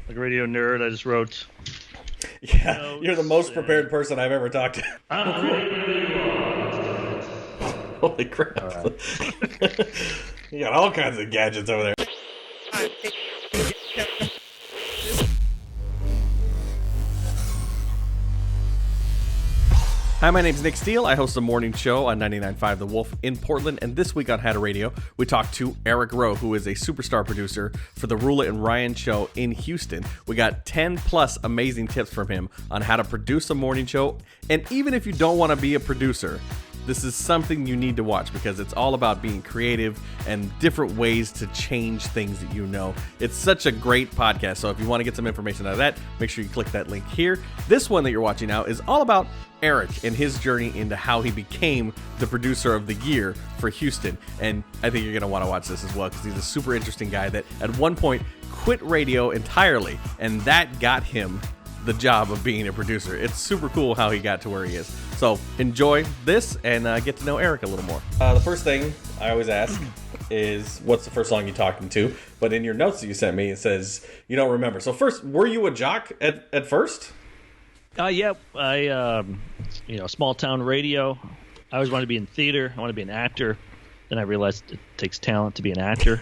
like a radio nerd. I just wrote. Yeah, you're the most prepared person I've ever talked to. Holy crap. Right. You got all kinds of gadgets over there. Hi, my name's Nick Steele. I host a morning show on 99.5 The Wolf in Portland, and this week on How to Radio, we talked to Eric Rowe, who is a superstar producer for the Roula Ryan show in Houston. We got 10 plus amazing tips from him on how to produce a morning show, and even if you don't want to be a producer, this is something you need to watch because it's all about being creative and different ways to change things that you know. It's such a great podcast, so if you want to get some information out of that, make sure you click that link here. This one that you're watching now is all about Eric and his journey into how he became the producer of the year for Houston. And I think you're going to want to watch this as well because he's a super interesting guy that at one point quit radio entirely, and that got him the job of being a producer. It's super cool how he got to where he is. So enjoy this and get to know Eric a little more. The first thing I always ask is, what's the first song you talked him to? But in your notes that you sent me, it says you don't remember. So first, were you a jock at first? Yeah, I small town radio. I always wanted to be in theater. I wanted to be an actor. Then I realized it takes talent to be an actor,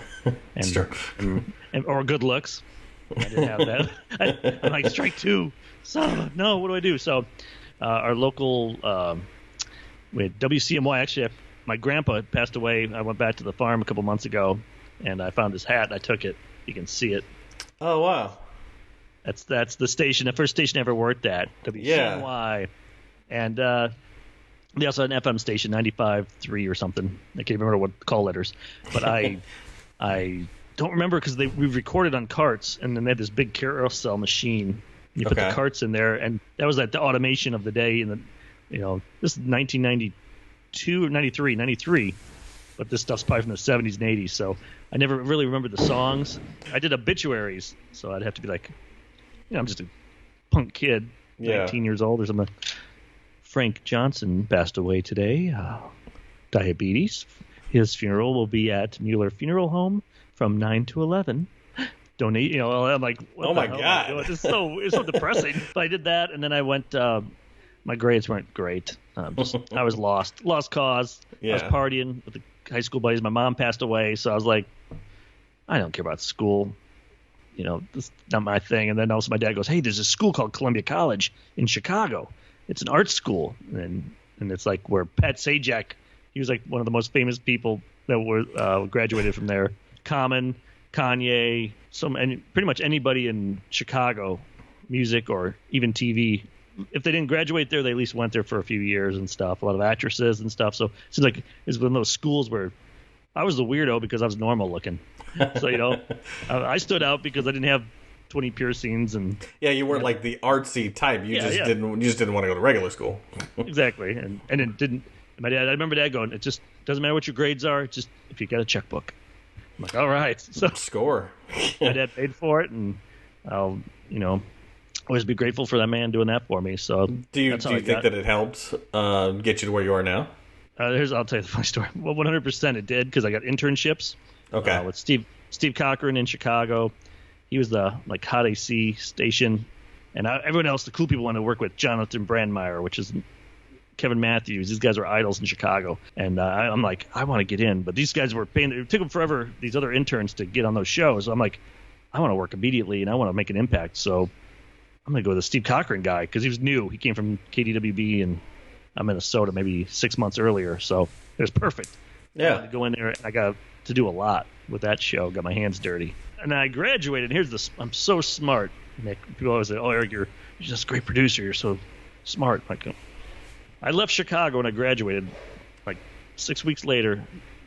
or good looks. I didn't have that. I'm like, strike two. No, what do I do? So our local, we had WCMY. Actually, my grandpa had passed away. I went back to the farm a couple months ago, and I found his hat. I took it. You can see it. Oh, wow. That's the station, the first station I ever worked at, WCMY. Yeah. And they also had an FM station, 95.3 or something. I can't remember what the call letters. But I don't remember because we recorded on carts, and then they had this big carousel machine. You put the carts in there, and that was the automation of the day. And this is 1992 or 93. But this stuff's probably from the 70s and 80s, so I never really remember the songs. I did obituaries, so I'd have to be like, I'm just a punk kid, 19 years old or something. Frank Johnson passed away today. Diabetes. His funeral will be at Mueller Funeral Home from 9 to 11. Donate, I'm like, oh my God. It's so depressing. But I did that, and then I went, my grades weren't great. I was lost cause. Yeah. I was partying with the high school buddies. My mom passed away, so I was like, I don't care about school. This is not my thing. And then also my dad goes, hey, there's a school called Columbia College in Chicago. It's an art school. And it's like where Pat Sajak, he was like one of the most famous people that were graduated from there. Common, Kanye, pretty much anybody in Chicago, music or even TV. If they didn't graduate there, they at least went there for a few years and stuff. A lot of actresses and stuff. So it seems like it's one of those schools where I was the weirdo because I was normal looking. So, I stood out because I didn't have 20 piercings and you weren't like the artsy type. You just didn't want to go to regular school. Exactly. And it didn't. I remember Dad going, it just doesn't matter what your grades are. It's just if you get a checkbook. I'm like, all right. So score. My dad paid for it, and I'll always be grateful for that man doing that for me. So do you think that it helped get you to where you are now? I'll tell you the funny story. Well, 100% it did because I got internships. Okay. With Steve Cochran in Chicago. He was the Hot AC station, and everyone else, the cool people, wanted to work with Jonathan Brandmeier, which is Kevin Matthews. These guys were idols in Chicago, and I'm like, I want to get in, but these guys were paying. It took them forever, these other interns, to get on those shows. So I'm like, I want to work immediately, and I want to make an impact. So I'm gonna go with the Steve Cochran guy because he was new. He came from KDWB in Minnesota maybe 6 months earlier, so it was perfect. Yeah, I had to go in there, and I got to do a lot with that show. Got my hands dirty, and I graduated. I'm so smart, Nick. People always say, "Oh, Eric, you're just a great producer. You're so smart." Like, I left Chicago when I graduated. Like 6 weeks later,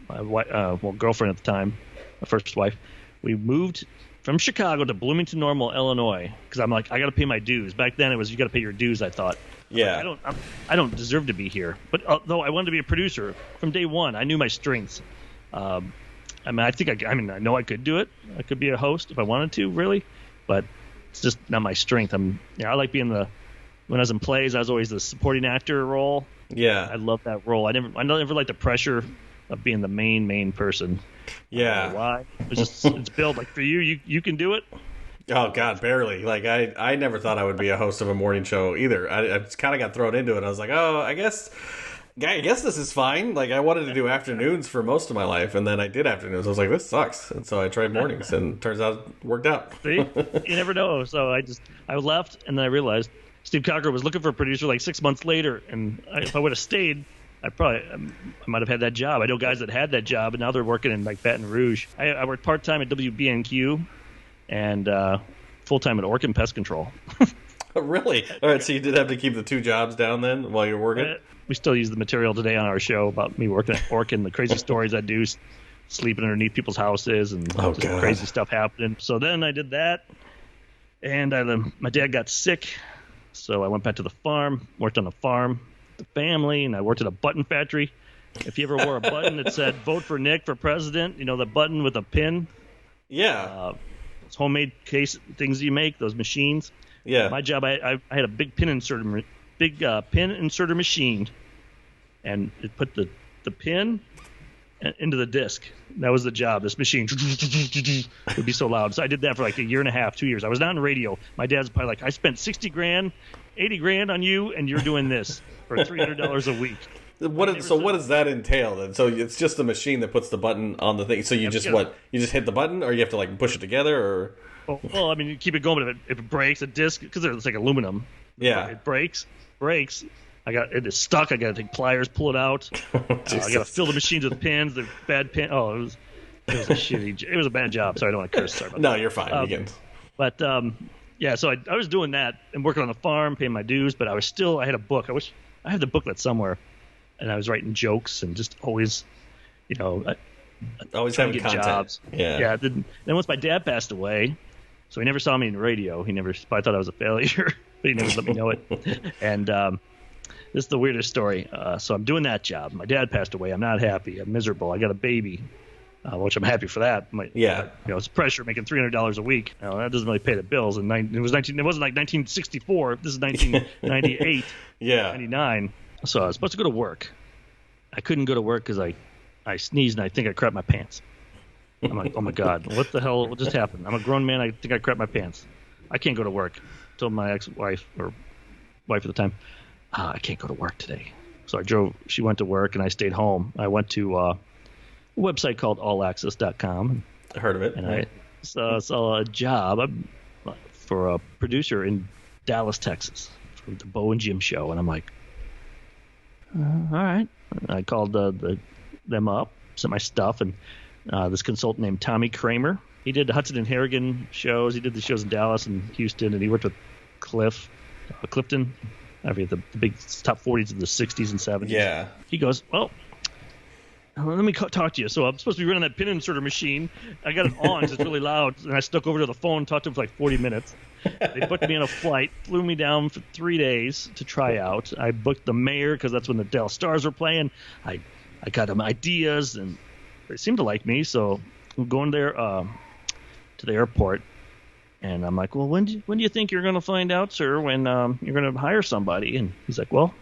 my girlfriend at the time, my first wife, we moved from Chicago to Bloomington Normal, Illinois, because I'm like, I got to pay my dues. Back then, it was you got to pay your dues. I thought. Yeah. Like, I don't deserve to be here. But though I wanted to be a producer from day one, I knew my strengths. I know I could do it. I could be a host if I wanted to, really, but it's just not my strength. I like being when I was in plays, I was always the supporting actor role. Yeah, I love that role. I never liked the pressure of being the main person. Yeah. Why? It's built like for you can do it. Oh God, barely. Like I never thought I would be a host of a morning show either. I just kind of got thrown into it. I was like, oh, I guess this is fine. Like I wanted to do afternoons for most of my life, and then I did afternoons. I was like, this sucks, and so I tried mornings, and turns out it worked out. See, you never know. So I left, and then I realized Steve Cocker was looking for a producer like 6 months later, and if I would have stayed, I might have had that job. I know guys that had that job, and now they're working in like Baton Rouge. I worked part time at WBNQ. And full-time at Orkin Pest Control. Really? All right, so you did have to keep the two jobs down then while you're working? We still use the material today on our show about me working at Orkin, the crazy stories I do, sleeping underneath people's houses and crazy stuff happening. So then I did that, and my dad got sick, so I went back to the farm, worked on the farm, the family, and I worked at a button factory. If you ever wore a button that said, vote for Nick for president, the button with a pin? Yeah. Homemade case things you make, those machines. Yeah. My job, I had a big pin inserter machine, and it put the pin into the disc. That was the job. This machine would be so loud. So I did that for like a year and a half, 2 years. I was not in radio. My dad's probably like, I spent $60,000, $80,000 on you, and you're doing this for $300 a week. What does that entail then? So it's just the machine that puts the button on the thing. So you just hit the button, or you have to like push it together, or? Well, I mean, you keep it going, but if it breaks, a disc, because it's like aluminum. Yeah. It breaks. It is stuck. I got to take pliers, pull it out. I got to fill the machines with pins. The bad pin. Oh, it was it was a bad job. Sorry, I don't want to curse. Sorry about that. No, you're fine. But yeah, so I was doing that and working on the farm, paying my dues. But I had a book. I had the booklet somewhere. And I was writing jokes and just always, always having content. Jobs. Yeah. Then once my dad passed away, so he never saw me in radio. He never probably thought I was a failure, but he never let me know it. And this is the weirdest story. So I'm doing that job. My dad passed away. I'm not happy. I'm miserable. I got a baby, which I'm happy for that. It's pressure making $300 a week. That doesn't really pay the bills. And it wasn't like 1964. This is 1998. Yeah. 99. So I was supposed to go to work. I couldn't go to work because I sneezed and I think I crapped my pants. I'm like, oh my God, what the hell just happened? I'm a grown man. I think I crapped my pants. I can't go to work. I told my ex-wife, or wife at the time, I can't go to work today. So I drove. She went to work and I stayed home. I went to a website called allaccess.com. I heard of it. And I saw a job for a producer in Dallas, Texas, for the Bo and Jim show. And I'm like, all right. I called them up, sent my stuff, and this consultant named Tommy Kramer. He did Hudson and Harrigan shows. He did the shows in Dallas and Houston, and he worked with Clifton. I forget the big top 40s of the 60s and 70s. Yeah. He goes, well, let me talk to you. So I'm supposed to be running that pin inserter machine. I got it on because it's really loud, and I stuck over to the phone, talked to him for like 40 minutes. They booked me on a flight, flew me down for 3 days to try out. I booked the mayor because that's when the Dallas Stars were playing. I got them ideas, and they seemed to like me. So I'm going there to the airport, and I'm like, well, when do you think you're going to find out, sir, when you're going to hire somebody? And he's like, well,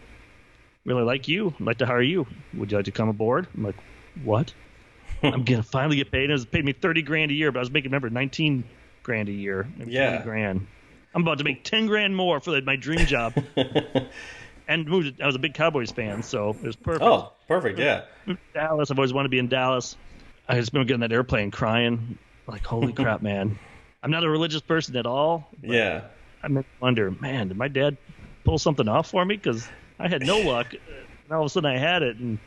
really like you. I'd like to hire you. Would you like to come aboard? I'm like, what? I'm going to finally get paid. It paid me $30,000 a year, but I was making, remember, $19,000 a year. Yeah. $20,000. I'm about to make $10,000 more for my dream job. And I was a big Cowboys fan, so it was perfect. Oh, perfect, yeah. Dallas. I've always wanted to be in Dallas. I just remember getting that airplane crying. Like, holy crap, man. I'm not a religious person at all. Yeah. I wonder, man, did my dad pull something off for me? Because I had no luck. And all of a sudden I had it, and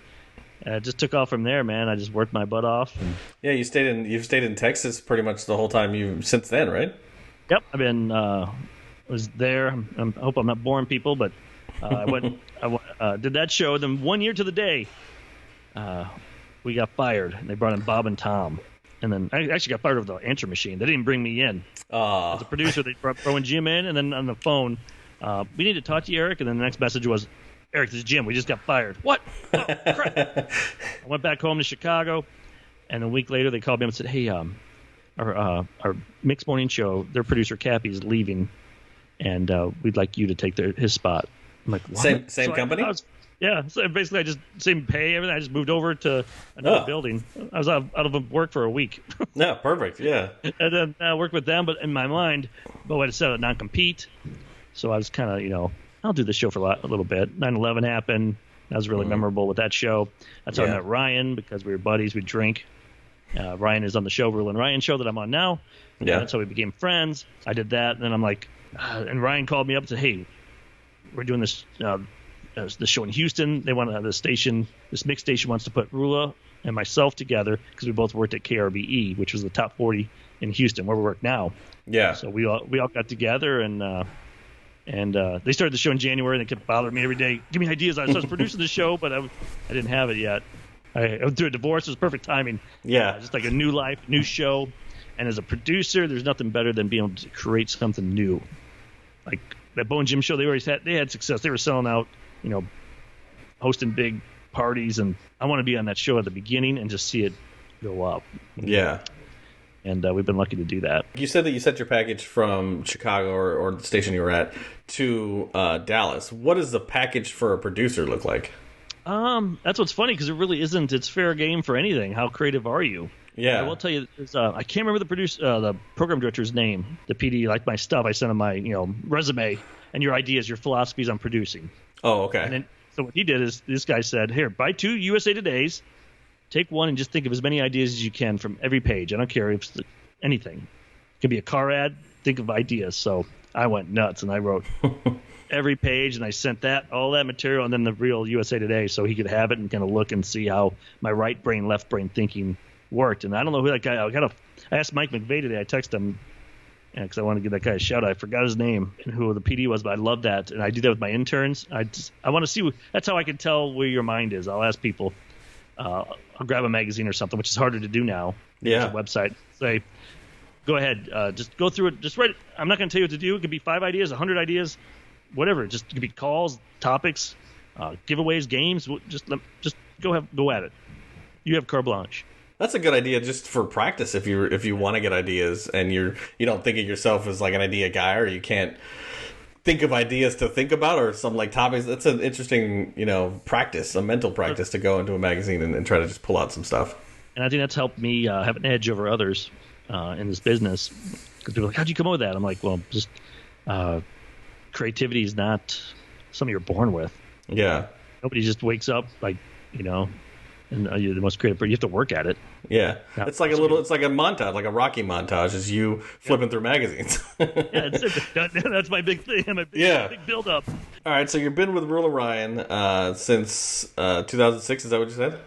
it just took off from there, man. I just worked my butt off. Yeah, you've stayed in Texas pretty much the whole time since then, right? Yep, I've been was there. I hope I'm not boring people, but I did that show. Then 1 year to the day, we got fired. And they brought in Bob and Tom, and then I actually got fired over the answer machine. They didn't bring me in as a producer. They brought Rowe and Jim in, and then on the phone, we need to talk to you, Eric. And then the next message was, Eric, this is Jim. We just got fired. What? Oh, crap. I went back home to Chicago, and a week later they called me up and said, hey, our mixed morning show, their producer Cappy is leaving, and we'd like you to take his spot. I'm like, what? Same company? Yeah, so basically I just same pay, everything. I just moved over to another building. I was out of work for a week. Yeah, perfect. Yeah. And then I worked with them, but in my mind, I had set a non-compete. So I was kind of, I'll do this show for a little bit. 9/11 happened. That was really memorable with that show. That's how I met Ryan, because we were buddies. We'd drink. Ryan is on the show, Roula Ryan show that I'm on now. Yeah. That's how we became friends. I did that, and then I'm like, and Ryan called me up and said, hey, we're doing this show in Houston. They want to have this mix station wants to put Roula and myself together because we both worked at KRBE, which was the top 40 in Houston, where we work now. Yeah. So we all got together, and they started the show in January, and they kept bothering me every day. Give me ideas. I was producing the show, but I didn't have it yet. I went through a divorce. It was perfect timing. Yeah. Just like a new life, new show. And as a producer, there's nothing better than being able to create something new. Like that Bo and Jim show, they had success. They were selling out, hosting big parties, and I want to be on that show at the beginning and just see it go up. Yeah. And we've been lucky to do that. You said that you sent your package from Chicago or the station you were at to Dallas. What does the package for a producer look like? That's what's funny, because it really isn't. It's fair game for anything. How creative are you? Yeah. I will tell you, I can't remember the program director's name. The PD liked my stuff. I sent him my resume and your ideas, your philosophies on producing. Oh, okay. And then, so what he did is this guy said, here, buy 2 USA Todays, take one and just think of as many ideas as you can from every page. I don't care if it's anything. It could be a car ad. Think of ideas. So I went nuts and I wrote every page, and I sent all that material, and then the real USA Today, so he could have it and kind of look and see how my right brain, left brain thinking worked. And I don't know who that guy. I asked Mike McVeigh today. I texted him because I wanted to give that guy a shout out. I forgot his name and who the PD was, but I love that, and I do that with my interns. I want to see. That's how I can tell where your mind is. I'll ask people. I'll grab a magazine or something, which is harder to do now. Yeah. There's a website. Say, go ahead. Just go through it. Just write it. I'm not going to tell you what to do. It could be 5 ideas, 100 ideas, whatever. Just it could be calls, topics, giveaways, games. Just go at it. You have carte blanche. That's a good idea just for practice if you want to get ideas and you don't think of yourself as like an idea guy, or you can't think of ideas to think about or some like topics. That's an interesting, practice, a mental practice to go into a magazine and try to just pull out some stuff. And I think that's helped me have an edge over others in this business, because people are like, how'd you come up with that? I'm like, well, just creativity is not something you're born with. Yeah. Nobody just wakes up like, and you're the most creative, but you have to work at it. Yeah. It's like a montage, like a Rocky montage, is you flipping through magazines. That's my big thing. Big build up. All right. So you've been with Roula Ryan since 2006. Is that what you said?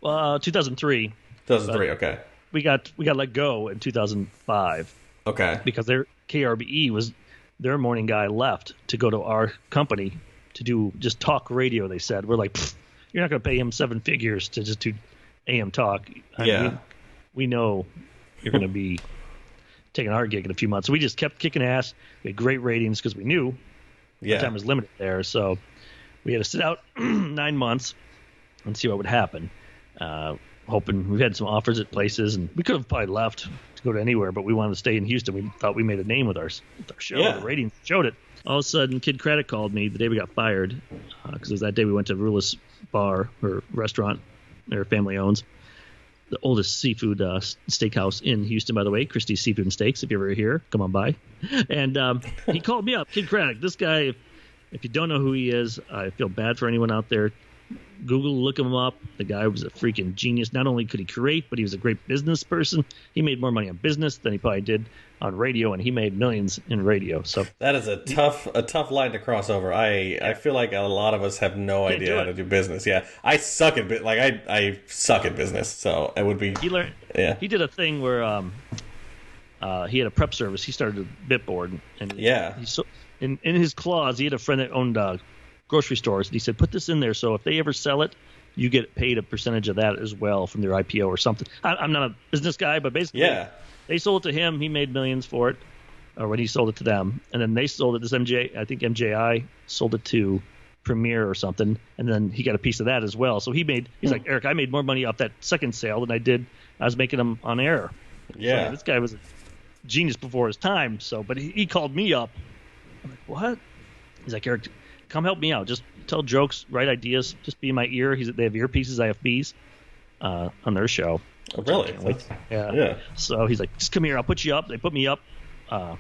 Well, 2003. 2003. Okay. We got let go in 2005. Okay. Because their KRBE was their morning guy left to go to our company to do just talk radio. They said, we're like, you're not going to pay him 7 figures to just do AM talk. We know you're going to be taking our gig in a few months. So we just kept kicking ass. We had great ratings because we knew our time was limited there. So we had to sit out 9 months and see what would happen. Hoping we had some offers at places, and we could have probably left to go to anywhere, but we wanted to stay in Houston. We thought we made a name with our show. Yeah. The ratings showed it. All of a sudden, Kid Craddock called me the day we got fired, because it was that day we went to Roula's bar or restaurant their family owns. The oldest seafood steakhouse in Houston, by the way, Christie's Seafood and Steaks. If you're ever here, come on by. And he called me up, Kid Craddock. This guy, if you don't know who he is, I feel bad for anyone out there. Google, look him up. The guy was a freaking genius. Not only could he create, but he was a great business person. He made more money on business than he probably did on radio, and he made millions in radio. So that is a tough line to cross over. I feel like a lot of us have no idea how to do business. Yeah, I suck at I suck at business. So it would be. He learned. Yeah, he did a thing where he had a prep service. He started a Bitboard, and in his clause, he had a friend that owned grocery stores, and he said, put this in there so if they ever sell it, you get paid a percentage of that as well from their IPO or something. I'm not a business guy, but basically they sold it to him. He made millions for it, or when he sold it to them. And then they sold it to MJI sold it to Premier or something, and then he got a piece of that as well. So he's like, Eric, I made more money off that second sale than I was making them on air. Yeah. So, this guy was a genius before his time. So, but he called me up. I'm like, what? He's like, Eric, come help me out. Just tell jokes, write ideas, just be in my ear. They have earpieces, I have bees on their show. Oh, really? Yeah. So he's like, just come here, I'll put you up. They put me up. I'm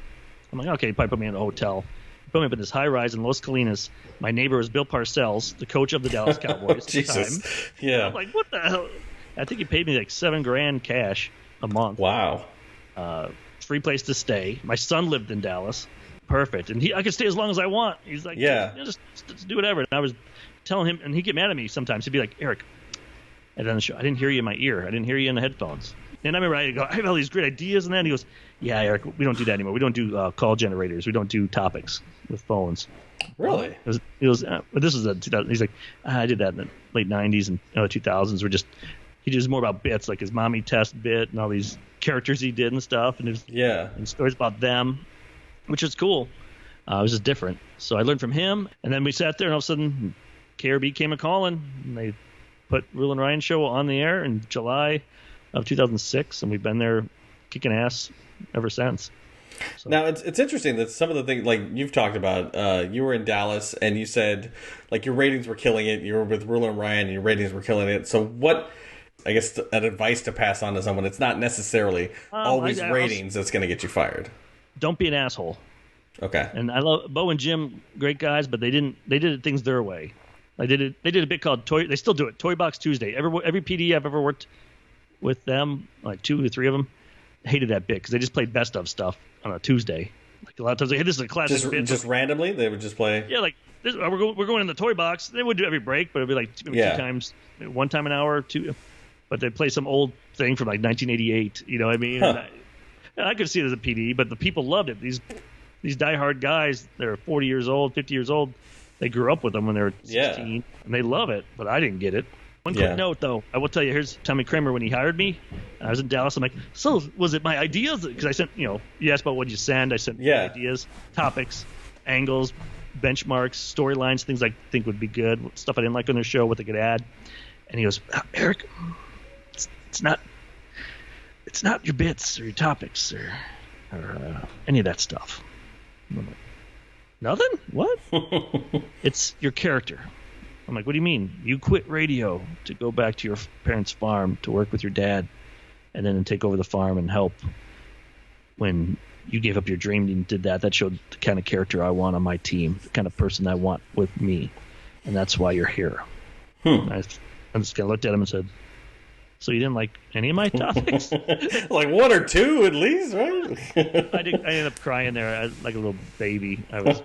like, okay, you probably put me in a hotel. They put me up in this high rise in Los Colinas. My neighbor was Bill Parcells, the coach of the Dallas Cowboys at the time. Yeah. I'm like, what the hell? I think he paid me like $7,000 cash a month. Wow. Free place to stay. My son lived in Dallas. Perfect. And I could stay as long as I want. He's like, just do whatever. And I was telling him, and he'd get mad at me sometimes. He'd be like, Eric, I didn't hear you in my ear. I didn't hear you in the headphones. And I remember I have all these great ideas and that. And he goes, yeah, Eric, we don't do that anymore. We don't do call generators. We don't do topics with phones. Really? But this was 2000. He's like, I did that in the late 90s and early 2000s. He did more about bits, like his mommy test bit and all these characters he did and stuff. And and stories about them, which was cool. It was just different. So I learned from him. And then we sat there and all of a sudden KRBE came a-calling. And they put Roula Ryan show on the air in July of 2006. And we've been there kicking ass ever since. So. Now, it's interesting that some of the things, like you've talked about, you were in Dallas and you said, like, your ratings were killing it. You were with Roula and Ryan and your ratings were killing it. So what, I guess, an advice to pass on to someone, it's not necessarily always ratings that's going to get you fired. Don't be an asshole. Okay. And I love Bo and Jim, great guys, but they did things their way. They did a bit called Toy. They still do it. Toy Box Tuesday. Every PD I've ever worked with them, like 2 or 3 of them, hated that bit because they just played best of stuff on a Tuesday. Like a lot of times, hey, this is a classic bit. Just randomly, they would just play. Yeah, like we're going in the Toy Box. They would do every break, but it'd be like 2 times, 1 time an hour, 2. But they'd play some old thing from like 1988. You know what I mean? Huh. And I could see it as a PD, but the people loved it. These diehard guys, they're 40 years old, 50 years old. They grew up with them when they were 16, and they love it. But I didn't get it. One quick note, though. I will tell you, here's Tommy Kramer when he hired me. I was in Dallas. I'm like, so was it my ideas? Because I sent, you asked about what you send. I sent ideas, topics, angles, benchmarks, storylines, things I think would be good, stuff I didn't like on their show, what they could add. And he goes, Eric, it's not your bits or your topics or any of that stuff. I'm like, nothing? What? It's your character. I'm like, what do you mean? You quit radio to go back to your parents' farm to work with your dad and then take over the farm and help. When you gave up your dream and did that, that showed the kind of character I want on my team, the kind of person I want with me. And that's why you're here. I just kind of looked at him and said, so you didn't like any of my topics? Like 1 or 2 at least, right? I ended up crying there like a little baby. I was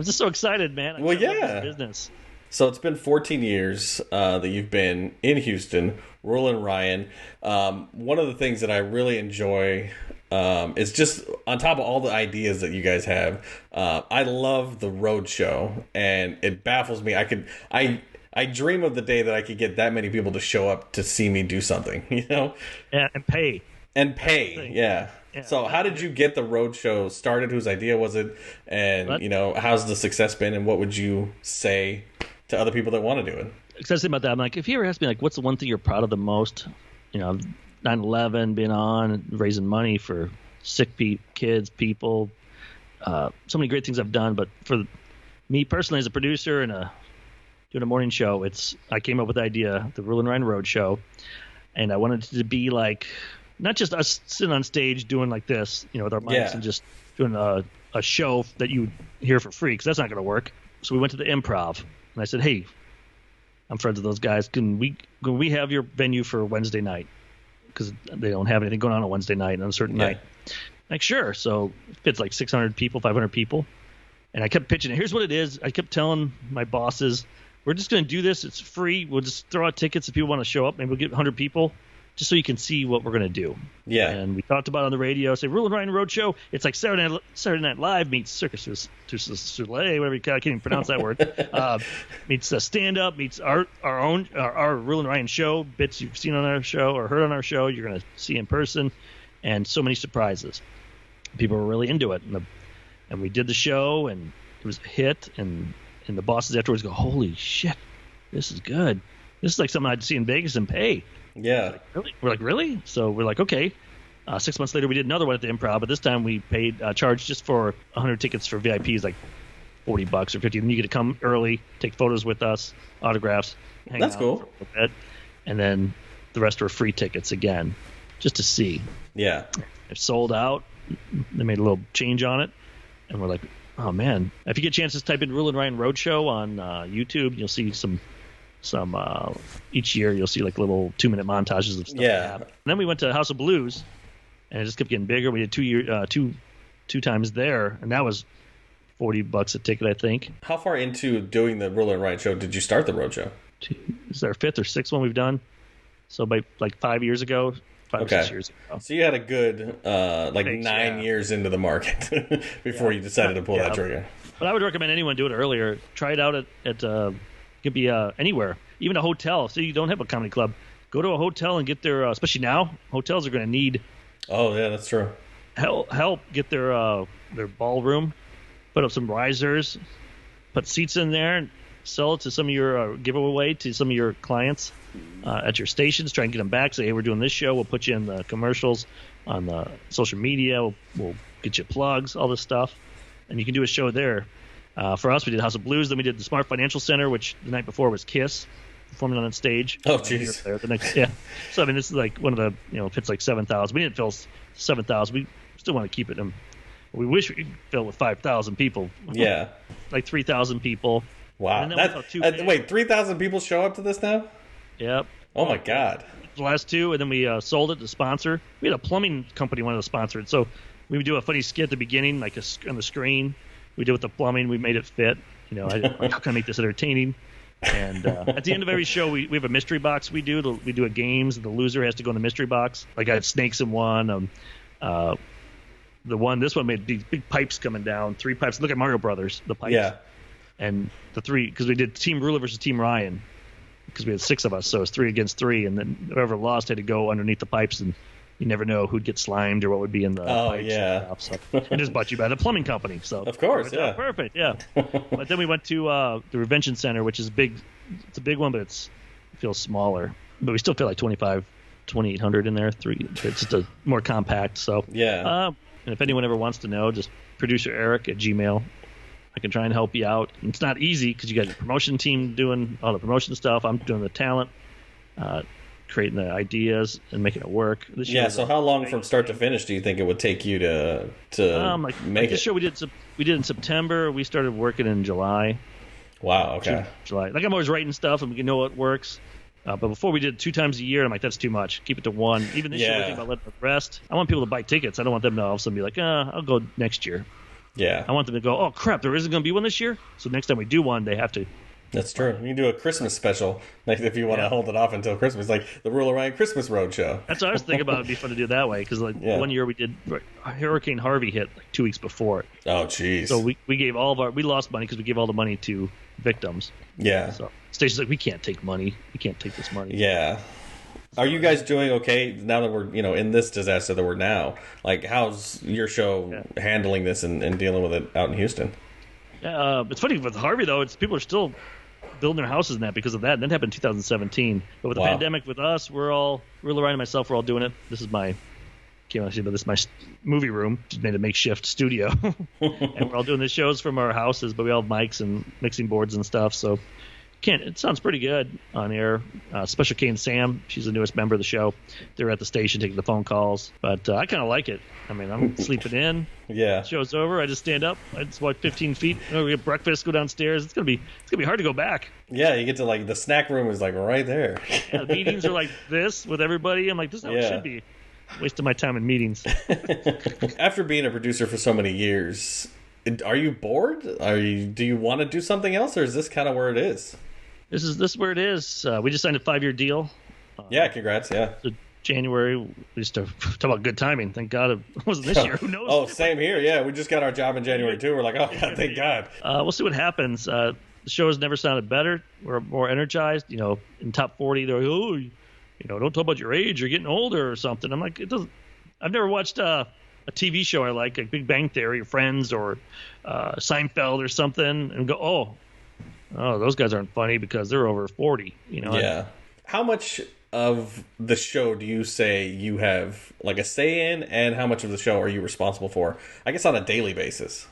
just so excited, man. Well, yeah. Business. So it's been 14 years that you've been in Houston, Roula and Ryan. One of the things that I really enjoy is just on top of all the ideas that you guys have, I love the road show, and it baffles me. I dream of the day that I could get that many people to show up to see me do something, Yeah, and pay. Yeah. So how did you get the road show started? Whose idea was it? And, how's the success been? And what would you say to other people that want to do it? Excited about that. I'm like, if you ever ask me, like, what's the one thing you're proud of the most? 9/11, being on, raising money for sick kids, people. So many great things I've done. But for me personally as a producer and doing a morning show, I came up with the idea, the Roula and Ryan Road Show. And I wanted it to be like, not just us sitting on stage doing like this, with our mics and just doing a show that you would hear for free, because that's not going to work. So we went to the Improv, and I said, hey, I'm friends with those guys. Can we have your venue for Wednesday night? Because they don't have anything going on Wednesday night on a certain night. Like, sure. So it fits like 600 people, 500 people. And I kept pitching it. Here's what it is. I kept telling my bosses, we're just going to do this. It's free. We'll just throw out tickets if people want to show up. Maybe we'll get 100 people. Just so you can see what we're going to do. Yeah. And we talked about it on the radio. Say, Roula and Ryan Road Show. It's like Saturday Night Live meets Circus du Soleil, whatever I can't even pronounce that word. Meets stand-up, meets our Roula and Ryan show, bits you've seen on our show or heard on our show, you're going to see in person, and so many surprises. People were really into it. And we did the show, and it was a hit, and the bosses afterwards go, holy shit, this is good. This is like something I'd see in Vegas and pay. Yeah. Really? We're like, really? So we're like, okay. 6 months later, we did another one at the Improv, but this time we paid charged just for 100 tickets for VIPs, like $40 or 50. And you get to come early, take photos with us, autographs, hang That's out cool. for a little bit, and then the rest were free tickets again, just to see. Yeah. It sold out. They made a little change on it, and we're like, oh man! If you get a chance to type in Roula Ryan Roadshow on YouTube, you'll see some each year you'll see like little 2-minute montages of stuff. Yeah. And then we went to House of Blues, and it just kept getting bigger. We did two times there, and that was $40 a ticket, I think. How far into doing the Roula and Ryan show did you start the roadshow? This is our 5th or 6th one we've done. So by like 5 years ago, 5 or 6 years ago. So you had a good 9 years into the market before you decided to pull that trigger. But I would recommend anyone do it earlier. Try it out at it could be anywhere, even a hotel. So you don't have a comedy club, go to a hotel and get their, especially now, hotels are going to need. Oh yeah, that's true. Help get their ballroom, put up some risers, put seats in there, and sell it to some of your giveaway to some of your clients at your stations. Try and get them back. Say, hey, we're doing this show. We'll put you in the commercials on the social media. We'll get you plugs, all this stuff, and you can do a show there. For us, we did House of Blues. Then we did the Smart Financial Center, which the night before was Kiss performing on that stage. Oh, jeez. So I mean, this is like one of the fits like 7,000. We didn't fill 7,000. We still want to keep it. We wish we could fill with 5,000 people. Yeah. Like 3,000 people. Wow. Wait, 3,000 people show up to this now? Yep. Oh my God. The last two, and then we sold it to sponsor. We had a plumbing company wanted to sponsor it, so we would do a funny skit at the beginning, like on the screen. We did with the plumbing. We made it fit. How can I make this entertaining? And at the end of every show, we have a mystery box. We do a games. The loser has to go in the mystery box. Like I had snakes in one. This one made these big pipes coming down. 3 pipes. Look at Mario Brothers. The pipes. Yeah. And the 3, because we did Team Roula versus Team Ryan, because we had 6 of us, so it's 3 against 3, and then whoever lost had to go underneath the pipes, and you never know who'd get slimed or what would be in the pipes. Yeah. So it is brought to you by the plumbing company. So of course, yeah. Perfect, yeah. But then we went to the Revention Center, which is big. It's a big one, but it feels smaller. But we still feel like 2,800 in there. It's just a more compact. So yeah. And if anyone ever wants to know, just producer Eric at Gmail. I can try and help you out. And it's not easy because you got your promotion team doing all the promotion stuff. I'm doing the talent, creating the ideas and making it work. So how long from start to finish do you think it would take you to make it? This show we did in September. We started working in July. Wow. Okay. July. Like I'm always writing stuff and we know what works. But before we did 2 times a year, I'm like, that's too much. Keep it to 1. Even this year, we're thinking about letting it rest. I want people to buy tickets. I don't want them to all of a sudden be like, I'll go next year. Yeah. I want them to go, oh, crap, there isn't going to be one this year? So next time we do one, they have to. That's true. You can do a Christmas special, like if you want to hold it off until Christmas, like the Roula Ryan Christmas Roadshow. That's what I was thinking about. It'd be fun to do that way, because one year we did Hurricane Harvey hit like 2 weeks before it. Oh, jeez. So we gave we lost money because we gave all the money to victims. Yeah. So station's like, we can't take money. We can't take this money. Yeah. Are you guys doing okay now that we're in this disaster that we're now? Like, how's your show handling this and dealing with it out in Houston? It's funny with Harvey though. People are still building their houses and that because of that. And that happened in 2017. But with the pandemic, with us, Roula Ryan and myself, we're all doing it. This is my this is my movie room. Just made a makeshift studio, and we're all doing the shows from our houses. But we all have mics and mixing boards and stuff. So it sounds pretty good on air. Special K and Sam, she's the newest member of the show. They're at the station taking the phone calls, but I kind of like it. I mean, I'm sleeping in. Yeah. Show's over. I just stand up. I just walk 15 feet. We get breakfast. Go downstairs. It's gonna be hard to go back. Yeah, you get to the snack room is right there. The meetings are like this with everybody. I'm like, this is how it should be. Wasting my time in meetings. After being a producer for so many years, are you bored? Do you want to do something else, or is this kind of where it is? This is where it is. We just signed a 5-year deal. Congrats. Yeah. So January, we used to talk about good timing. Thank God it wasn't this year. Who knows? Oh, same here. Yeah, we just got our job in January too. We're like, oh God, thank God. We'll see what happens. The show has never sounded better. We're more energized. In top 40, they're like, don't talk about your age. You're getting older or something. I'm like, it doesn't. I've never watched a TV show I like Big Bang Theory or Friends or Seinfeld or something, and go, oh, those guys aren't funny because they're over 40. Yeah. How much of the show do you say you have a say in, and how much of the show are you responsible for? I guess on a daily basis.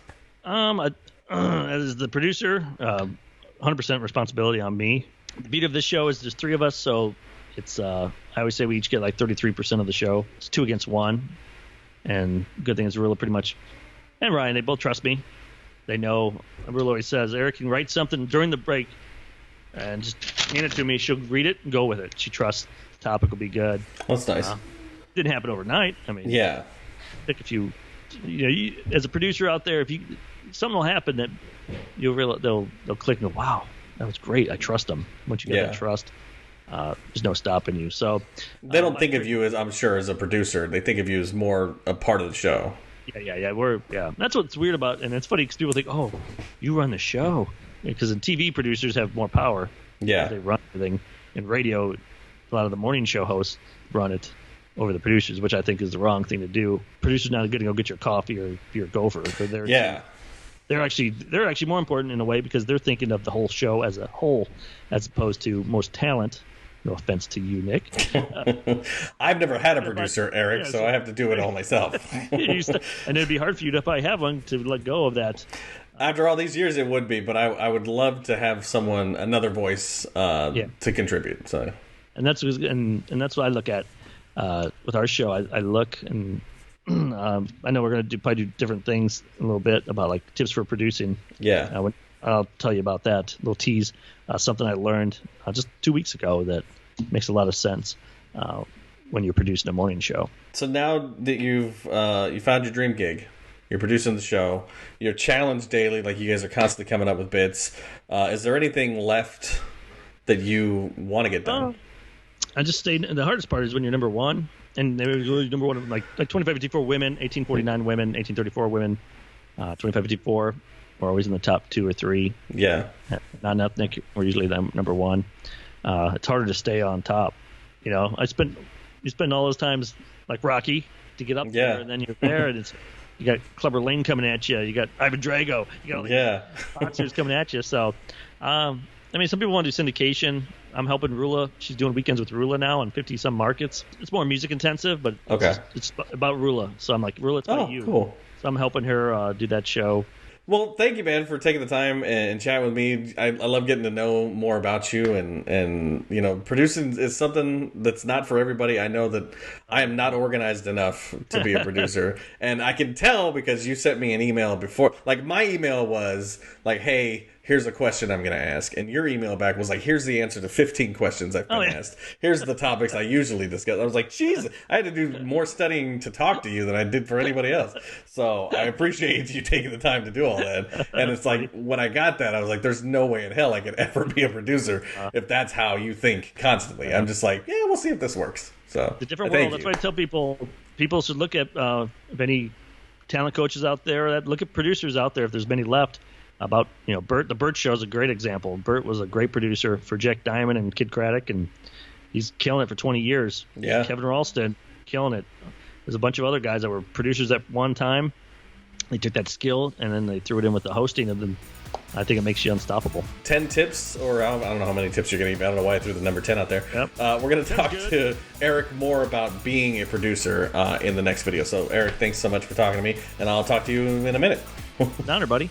A as the producer, 100% responsibility on me. The beauty of this show is there's 3 of us, so it's I always say we each get like 33% of the show. It's 2 against 1, and good thing is Roula pretty much, and Ryan, they both trust me. They know. Roula always says, Eric can write something during the break and just hand it to me. She'll read it and go with it. She trusts the topic will be good. That's nice. Didn't happen overnight. I mean, yeah. Pick a few. As a producer out there, if something will happen that you'll realize they'll click and go, wow, that was great. I trust them. Once you get that trust, there's no stopping you. So they don't think of you as, I'm sure, as a producer. They think of you as more a part of the show. Yeah. That's what's weird about, and it's funny because people think, oh, you run the show, because in TV producers have more power. Yeah, they run everything. In radio, a lot of the morning show hosts run it over the producers, which I think is the wrong thing to do. Producers not going to go get your coffee or your gopher. They're actually more important in a way because they're thinking of the whole show as a whole, as opposed to most talent. No offense to you, Nick. I've never had a producer, Eric, so I have to do it all myself. And it'd be hard for you to probably have one to let go of that. After all these years, it would be, but I would love to have another voice to contribute. So, and that's what I look at with our show. I look and I know we're going to probably do different things a little bit about like tips for producing. Yeah. I'll tell you about that. A little tease. Something I learned just 2 weeks ago that makes a lot of sense when you're producing a morning show. So now that you found your dream gig, you're producing the show, you're challenged daily, like you guys are constantly coming up with bits. Is there anything left that you want to get done? I just stayed. The hardest part is when you're number one, and they were number one like 2554 women, 1849 women, 1834 women, 2554. We're always in the top 2 or 3. Yeah. Non-ethnic, we're usually number 1. It's harder to stay on top. You spend all those times like Rocky to get up there, and then you're there, and you got Clubber Lang coming at you. You got Ivan Drago. You got all these boxers coming at you. So, some people want to do syndication. I'm helping Roula. She's doing weekends with Roula now in 50-some markets. It's more music intensive, but it's about Roula. So I'm like, Roula, it's about you. Cool. So I'm helping her do that show. Well, thank you, man, for taking the time and chatting with me. I love getting to know more about you, and producing is something that's not for everybody. I know that I am not organized enough to be a producer, and I can tell because you sent me an email before. Like, my email was like, hey, here's a question I'm going to ask. And your email back was like, here's the answer to 15 questions I've been asked. Here's the topics I usually discuss. I was like, geez, I had to do more studying to talk to you than I did for anybody else. So I appreciate you taking the time to do all that. And it's like, when I got that, I was like, there's no way in hell I could ever be a producer if that's how you think constantly. I'm just like, yeah, we'll see if this works. So it's a different world. That's why I tell people should look at if any talent coaches out there, look at producers out there, if there's many left. About Bert. The Bert Show is a great example. Bert was a great producer for Jack Diamond and Kid Craddock, and he's killing it for 20 years. Yeah. Kevin Ralston, killing it. There's a bunch of other guys that were producers at one time. They took that skill and then they threw it in with the hosting, and then I think it makes you unstoppable. 10 tips, or I don't know how many tips you're going to give. I don't know why I threw the number 10 out there. Yep. We're going to talk to Eric more about being a producer in the next video. So, Eric, thanks so much for talking to me, and I'll talk to you in a minute. Honor, buddy.